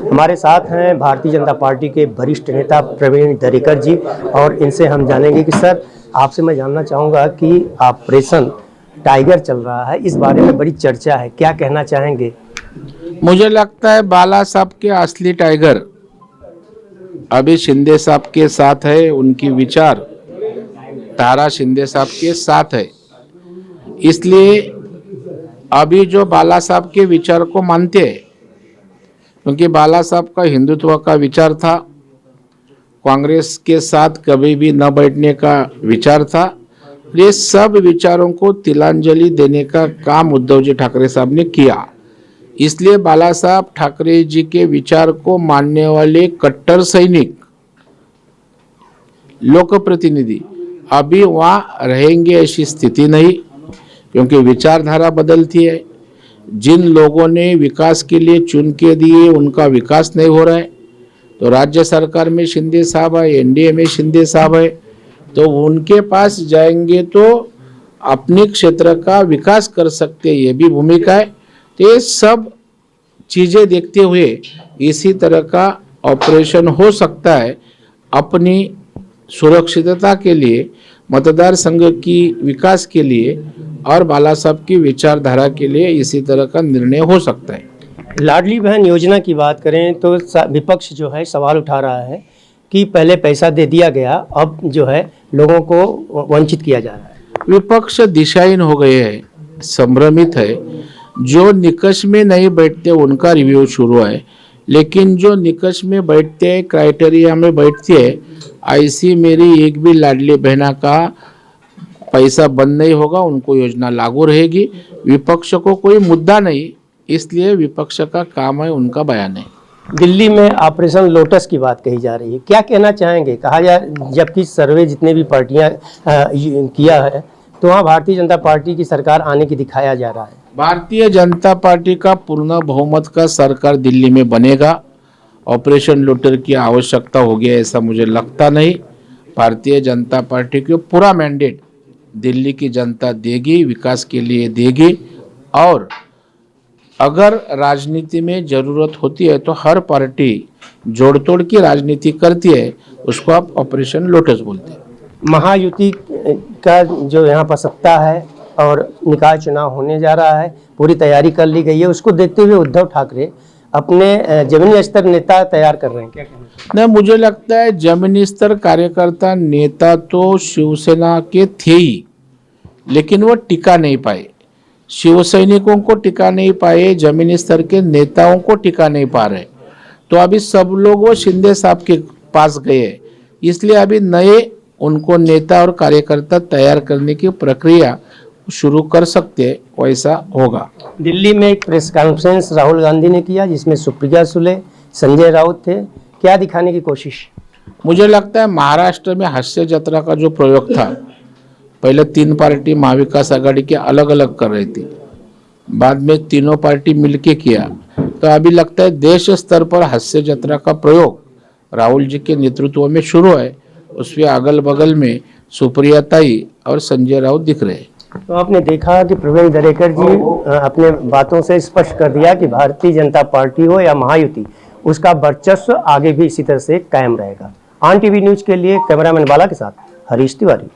हमारे साथ हैं भारतीय जनता पार्टी के वरिष्ठ नेता प्रवीण दरेकर जी और इनसे हम जानेंगे कि सर, आपसे मैं जानना चाहूँगा कि ऑपरेशन टाइगर चल रहा है, इस बारे में बड़ी चर्चा है, क्या कहना चाहेंगे? मुझे लगता है बाला साहब के असली टाइगर अभी शिंदे साहब के साथ है। उनकी विचार तारा शिंदे साहब के साथ है, इसलिए अभी जो बाला साहब के विचार को मानते हैं, क्योंकि बाला साहब का हिंदुत्व का विचार था, कांग्रेस के साथ कभी भी न बैठने का विचार था। ये सब विचारों को तिलांजलि देने का काम उद्धव जी ठाकरे साहब ने किया। इसलिए बाला साहब ठाकरे जी के विचार को मानने वाले कट्टर सैनिक लोक प्रतिनिधि अभी वहाँ रहेंगे ऐसी स्थिति नहीं, क्योंकि विचारधारा बदलती है। जिन लोगों ने विकास के लिए चुन के दिए उनका विकास नहीं हो रहा है, तो राज्य सरकार में शिंदे साहब है, एनडीए में शिंदे साहब है, तो उनके पास जाएंगे तो अपने क्षेत्र का विकास कर सकते हैं, ये भी भूमिका है। तो ये सब चीज़ें देखते हुए इसी तरह का ऑपरेशन हो सकता है। अपनी सुरक्षितता के लिए, मतदार संघ की विकास के लिए और बाला साहब की विचारधारा के लिए इसी तरह का निर्णय हो सकता है। लाडली बहन योजना की बात करें तो विपक्ष जो है सवाल उठा रहा है कि पहले पैसा दे दिया गया, अब जो है लोगों को वंचित किया जा रहा है। विपक्ष दिशाहीन हो गए हैं, संभ्रमित है। जो निकष में नहीं बैठते उनका रिव्यू शुरू है, लेकिन जो निकष में बैठते हैं, क्राइटेरिया में बैठते हैं, ऐसी मेरी एक भी लाडली बहना का पैसा बंद नहीं होगा, उनको योजना लागू रहेगी। विपक्ष को कोई मुद्दा नहीं, इसलिए विपक्ष का काम है उनका बयान है। दिल्ली में ऑपरेशन लोटस की बात कही जा रही है, क्या कहना चाहेंगे? कहा जा, जबकि सर्वे जितने भी पार्टियां किया है तो वहाँ भारतीय जनता पार्टी की सरकार आने की दिखाया जा रहा है। भारतीय जनता पार्टी का पूर्ण बहुमत का सरकार दिल्ली में बनेगा। ऑपरेशन लोटर की आवश्यकता होगी ऐसा मुझे लगता नहीं। भारतीय जनता पार्टी को पूरा मैंडेट दिल्ली की जनता देगी, विकास के लिए देगी। और अगर राजनीति में ज़रूरत होती है तो हर पार्टी जोड़ तोड़ की राजनीति करती है, उसको आप ऑपरेशन लोटस बोलते हैं। महायुति का जो यहाँ पर सत्ता है और निकाय चुनाव होने जा रहा है, पूरी तैयारी कर ली गई है, उसको देखते हुए उद्धव ठाकरे अपने जमीनी स्तर नेता तैयार कर रहे हैं, क्या कहना? नहीं, मुझे लगता है जमीनी स्तर कार्यकर्ता नेता तो शिवसेना के थे ही, लेकिन वो टिका नहीं पाए। शिव सैनिकों को टिका नहीं पाए, जमीनी स्तर के नेताओं को टिका नहीं पा रहे, तो अभी सब लोग वो शिंदे साहब के पास गए। इसलिए अभी नए उनको नेता और कार्यकर्ता तैयार करने की प्रक्रिया शुरू कर सकते हैं, वैसा होगा। दिल्ली में एक प्रेस कॉन्फ्रेंस राहुल गांधी ने किया जिसमें सुप्रिया सुले, संजय राउत थे, क्या दिखाने की कोशिश? मुझे लगता है महाराष्ट्र में हास्य जत्रा का जो प्रयोग था, पहले 3 पार्टी महाविकास आघाड़ी के अलग अलग कर रही थी, बाद में तीनों पार्टी मिलके किया, तो अभी लगता है देश स्तर पर हास्य जत्रा का प्रयोग राहुल जी के नेतृत्व में शुरू है। उसमें अगल बगल में सुप्रिया ताई और संजय राउत दिख रहे हैं। तो आपने देखा कि प्रवीण दरेकर जी अपने बातों से स्पष्ट कर दिया कि भारतीय जनता पार्टी हो या महायुति, उसका वर्चस्व आगे भी इसी तरह से कायम रहेगा। ऑन टीवी न्यूज के लिए कैमरामैन बाला के साथ हरीश तिवारी।